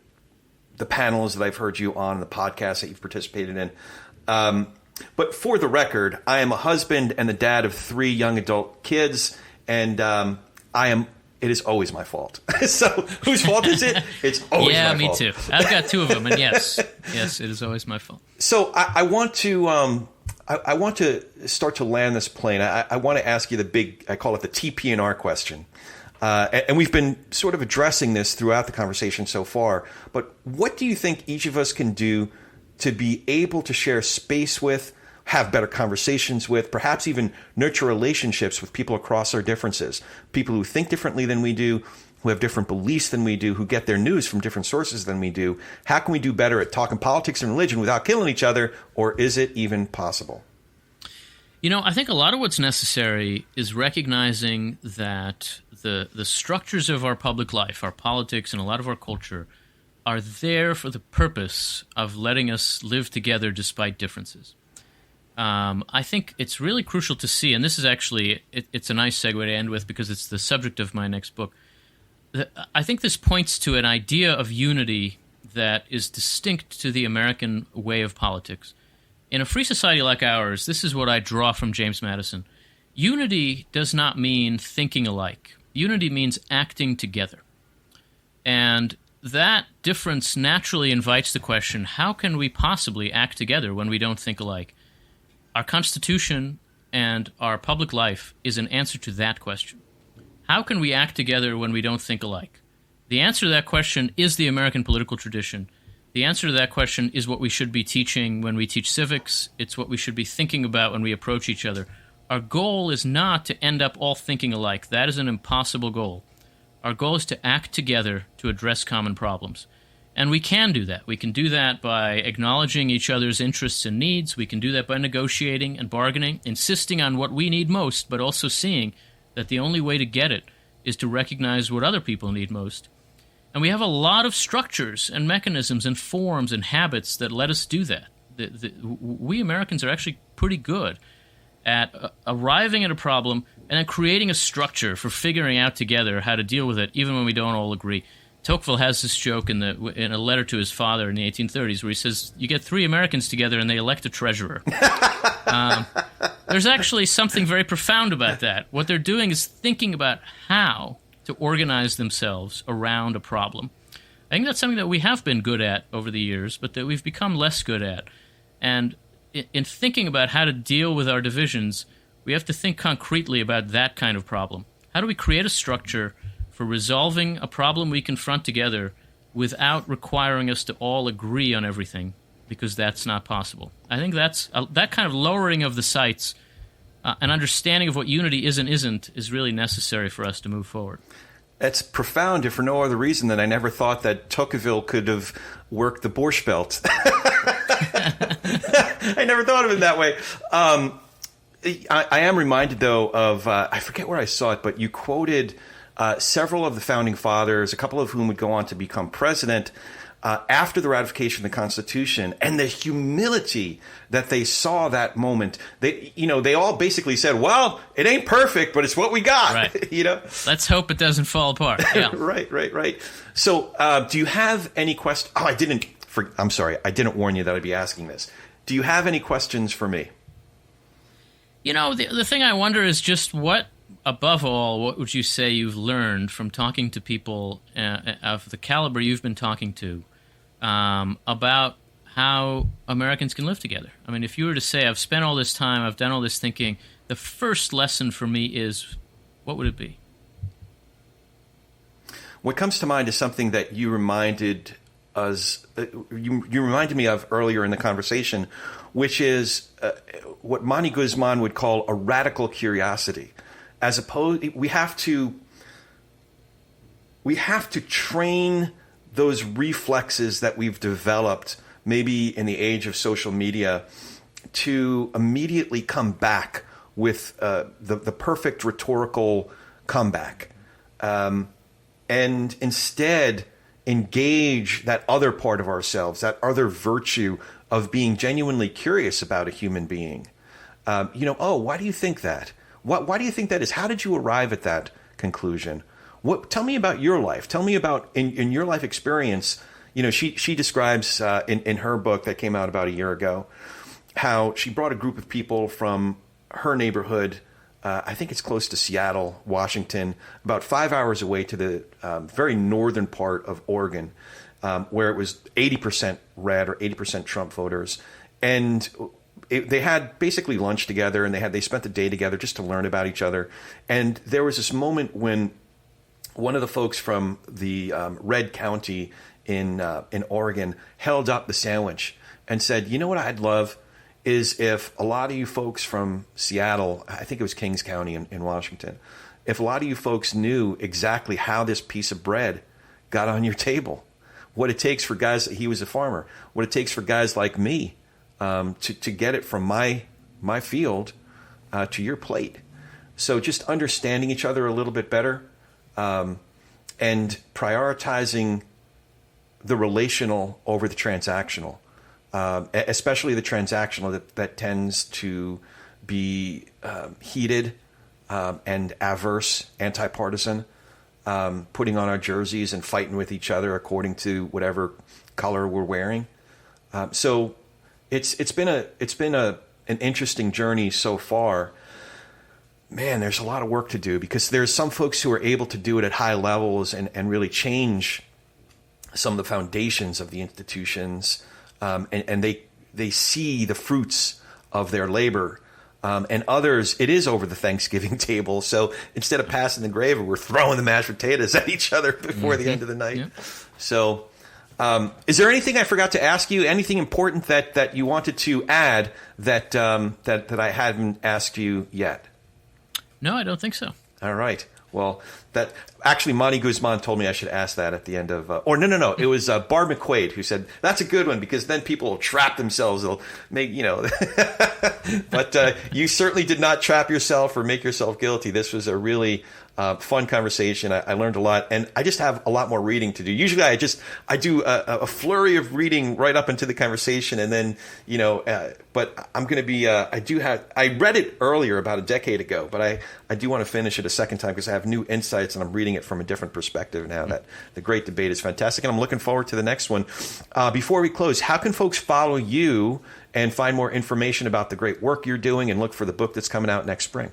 panels that I've heard you on, the podcasts that you've participated in. But for the record, I am a husband and the dad of 3 young adult kids, and it is always my fault. So whose fault is it? It's always my fault. Yeah, me too. I've got 2 of them, and yes, it is always my fault. So I want to start to land this plane. I want to ask you the big, I call it the TP&R question. And we've been sort of addressing this throughout the conversation so far. But what do you think each of us can do to be able to share space with, have better conversations with, perhaps even nurture relationships with people across our differences, people who think differently than we do, who have different beliefs than we do, who get their news from different sources than we do? How can we do better at talking politics and religion without killing each other, or is it even possible? I think a lot of what's necessary is recognizing that the structures of our public life, our politics, and a lot of our culture are there for the purpose of letting us live together despite differences. I think it's really crucial to see, and this is actually, it's a nice segue to end with because it's the subject of my next book. I think this points to an idea of unity that is distinct to the American way of politics. In a free society like ours, this is what I draw from James Madison. Unity does not mean thinking alike. Unity means acting together. And that difference naturally invites the question, how can we possibly act together when we don't think alike? Our Constitution and our public life is an answer to that question. How can we act together when we don't think alike? The answer to that question is the American political tradition. The answer to that question is what we should be teaching when we teach civics. It's what we should be thinking about when we approach each other. Our goal is not to end up all thinking alike. That is an impossible goal. Our goal is to act together to address common problems. And we can do that. We can do that by acknowledging each other's interests and needs. We can do that by negotiating and bargaining, insisting on what we need most, but also seeing that the only way to get it is to recognize what other people need most. And we have a lot of structures and mechanisms and forms and habits that let us do that. We Americans are actually pretty good at arriving at a problem and then creating a structure for figuring out together how to deal with it, even when we don't all agree. Tocqueville has this joke in a letter to his father in the 1830s where he says, you get 3 Americans together and they elect a treasurer. There's actually something very profound about that. What they're doing is thinking about how to organize themselves around a problem. I think that's something that we have been good at over the years, but that we've become less good at. And in thinking about how to deal with our divisions, we have to think concretely about that kind of problem. How do we create a structure for resolving a problem we confront together without requiring us to all agree on everything, because that's not possible. I think that's that kind of lowering of the sights, an understanding of what unity is and isn't, is really necessary for us to move forward. It's profound, if for no other reason than I never thought that Tocqueville could have worked the Borscht Belt. I never thought of it that way. I am reminded, though, of, I forget where I saw it, but you quoted several of the founding fathers, a couple of whom would go on to become president, after the ratification of the Constitution, and the humility that they saw that moment. They all basically said, well, it ain't perfect, but it's what we got. Right. Let's hope it doesn't fall apart. Yeah. Right. So do you have any questions? Oh, I'm sorry. I didn't warn you that I'd be asking this. Do you have any questions for me? The thing I wonder is just above all, what would you say you've learned from talking to people of the caliber you've been talking to about how Americans can live together? I mean, if you were to say, I've spent all this time, I've done all this thinking, the first lesson for me is, what would it be? What comes to mind is something that you reminded us, you reminded me of earlier in the conversation, which is what Monty Guzman would call a radical curiosity. As opposed, we have to train those reflexes that we've developed, maybe in the age of social media, to immediately come back with the perfect rhetorical comeback, and instead engage that other part of ourselves, that other virtue of being genuinely curious about a human being. Why do you think that? Why do you think that is? How did you arrive at that conclusion? Tell me about your life. Tell me about in your life experience. She describes in her book that came out about a year ago how she brought a group of people from her neighborhood. I think it's close to Seattle, Washington, about 5 hours away to the very northern part of Oregon, where it was 80% red or 80% Trump voters, and they had basically lunch together, and they spent the day together just to learn about each other. And there was this moment when one of the folks from the red county in Oregon held up the sandwich and said, "You know what I'd love is if a lot of you folks from Seattle, I think it was Kings County in Washington, if a lot of you folks knew exactly how this piece of bread got on your table, what it takes for guys," he was a farmer, "what it takes for guys like me to get it from my field to your plate." So just understanding each other a little bit better, and prioritizing the relational over the transactional, especially the transactional that tends to be heated and averse, anti-partisan, putting on our jerseys and fighting with each other according to whatever color we're wearing. So it's been an interesting journey so far. Man, there's a lot of work to do, because there's some folks who are able to do it at high levels and really change some of the foundations of the institutions, and they see the fruits of their labor. And others, it is over the Thanksgiving table. So instead of passing the gravy, we're throwing the mashed potatoes at each other before the end of the night. Yeah. So is there anything I forgot to ask you? Anything important that you wanted to add that I hadn't asked you yet? No, I don't think so. All right. Well, that actually Monty Guzman told me I should ask that at the end of, no. It was Barb McQuaid who said, that's a good one, because then people will trap themselves. They'll make, but you certainly did not trap yourself or make yourself guilty. This was a really fun conversation. I learned a lot, and I just have a lot more reading to do. Usually I do a flurry of reading right up into the conversation, and then, but I'm going to be, I read it earlier about a decade ago, but I do want to finish it a second time because I have new insights and I'm reading it from a different perspective now. That the great debate is fantastic, and I'm looking forward to the next one. Before we close, how can folks follow you and find more information about the great work you're doing and look for the book that's coming out next spring?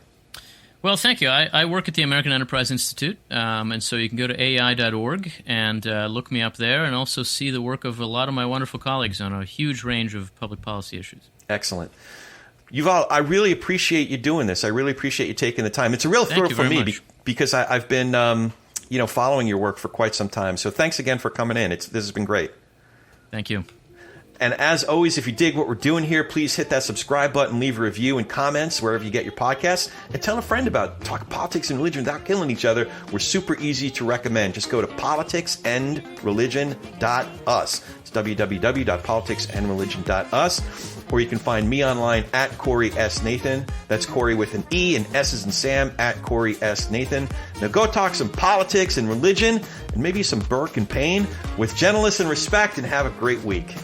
Well, thank you. I work at the American Enterprise Institute, and so you can go to AEI.org and look me up there, and also see the work of a lot of my wonderful colleagues on a huge range of public policy issues. Excellent. Yuval, I really appreciate you doing this. I really appreciate you taking the time. It's a real thrill for me because I've been following your work for quite some time. So thanks again for coming in. This has been great. Thank you. And as always, if you dig what we're doing here, please hit that subscribe button, leave a review and comments wherever you get your podcasts, and tell a friend about Talking Politics and Religion Without Killing Each Other. We're super easy to recommend. Just go to politicsandreligion.us. It's www.politicsandreligion.us. Or you can find me online at Corey S. Nathan. That's Corey with an E and S as in Sam, at Corey S. Nathan. Now go talk some politics and religion and maybe some Burke and Payne with gentleness and respect, and have a great week.